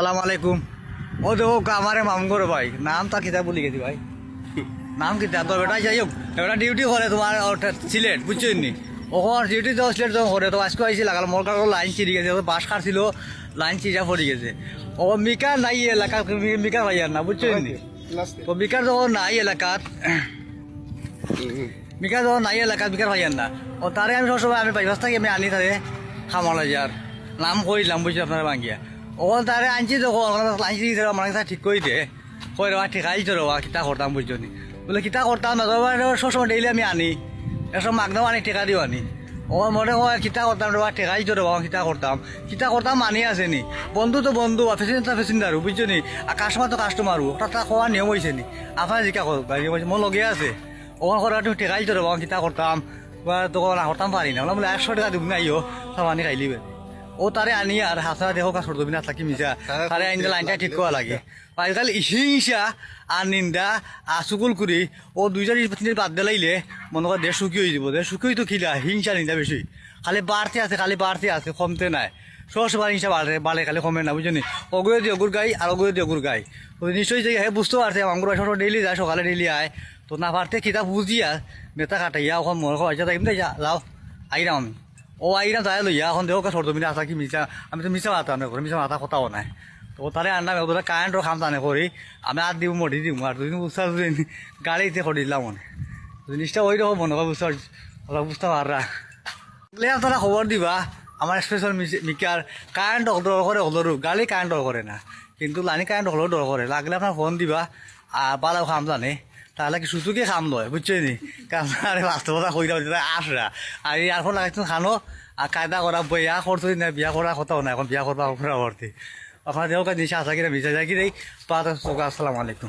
সালাম আলাইকুম। ও দেখো আমারে মামগর ভাই নাম তা কিতা বলি গেছি ভাই, নাম কিতা তোর বেটা যাই হোক বেটা ডিউটি করে তোমার সিলেট বুঝছেন নি, ওখানে ডিউটি তো সিলেট যখন করে তো আজকে আইসি লাগাল মোর কারো লাইন চিরি গেছে, বাস কাটছিল লাইন চিরা পড়ে গেছে। ও মিকার নাই এলাকা, মিকার ভাই আর না বুঝছেন নি, তো মিকার যখন নাই এলাকাত, মিকার যখন নাই এলাকাত মিকার ভাই আর না, ও তারে আমি সবসময় আমি বাইপাস থাকি আমি আনি তারে খামালা যার নাম কইলাম বুঝছি আপনারা ভাঙ্গিয়া ওখানে তারে আনছি যখন লাইন চিরি আমার কাছে ঠিক করে দে কই রা ঠিকাই তো রা কিতা করতাম বুঝছো নি, বলে কিতা করতাম না সবসময় ডেইলি আমি আনি এসব মাগনাও আনি ঠেকা দিও আনি। ও মনে হয় কিতা করতাম রা ঠেকাই তো রা কিতা করতাম মানি আছে নি, বন্ধু তো বন্ধু ফেসিনটা ফেসিনদারু বুঝছো নি, আর কাস্টমার তো কাস্টমারও তা খোয়া নিয়ম হয়েছে নি আপনার জিকা মোর লগে আছে ওখান করা তুমি ঠেকাই তো রা কিতা করতাম বা তখন করতাম পারি না বলে 100 টাকা দিব না আইও সব আনি খাইলিবে। ও তারে আনি আর হাসা দেখো কাজ করতো না থাকি মিশা তারে আইন লাইনটা ঠিক করা লাগে। আজকাল হিংসা আর নিন্দা আর চুকুল করি ও 2025 বাদ দিলাইলে মনে কর দেশ সুখী হয়ে যাব, দেশ সুখী তো খিলা হিংসা নিন্দা বেশি খালি বাড়তে আছে, খালি বাড়তে আছে কমতে নাই, সবার হিংসা বাড়ে খালি কমে না বুঝলি। অগুয়ে দিয়ে অগুর গাই আর অগুয়ে দিয়ে অগুর গাই নিশ্চয়ই যে হ্যাঁ বুঝতে পারছে আমার সব ডেইলি যায় সকালে ডেইলি আয় তো না পারতে কিতাব বুঝিয়া নেতা কাটাইয়া ওখান মনে হয়েছে তাই কিন্তু যাও আইরাম আমি ও আইরাম তাই লইয়া এখন দেখো ছোট মিনা আসা কি মিশা আমি তো মিশা মাথা করি মিশা মাথা কথাও নাই তো তারে আন্না ওদের কারেন্টর খাম টানে করি আমি আর দিব মরি দিব আর দুদিন বুঝতে গাড়িতে করে দিলাম মনে জিনিসটা ওই রকম মনে হয় বুঝতে পাররা তারা খবর দিবা আমার স্পেশাল মিকার কারেন্ট দর করে হলরু গাড়ি কারেন্ট দর করে না কিন্তু লাইন কারেন্ট হলেও দর করে লাগলে আপনার ফোন দিবা আর বালাও খাম জানে তাহলে কি সুযোগে খাম লয় বুঝছো নি কারণ বাস্তবতা হয়ে যাবে আসরা আর এই আর ফোন লাগাইছো খানো আর কায়দা করা বিয়া করতো না বিয়া করার কথাও না এখন বিয়া করবা ভর্তি আপনার দেহ জিনিস আসা কিনা বিচার যায় কি রে আসসালামু আলাইকুম।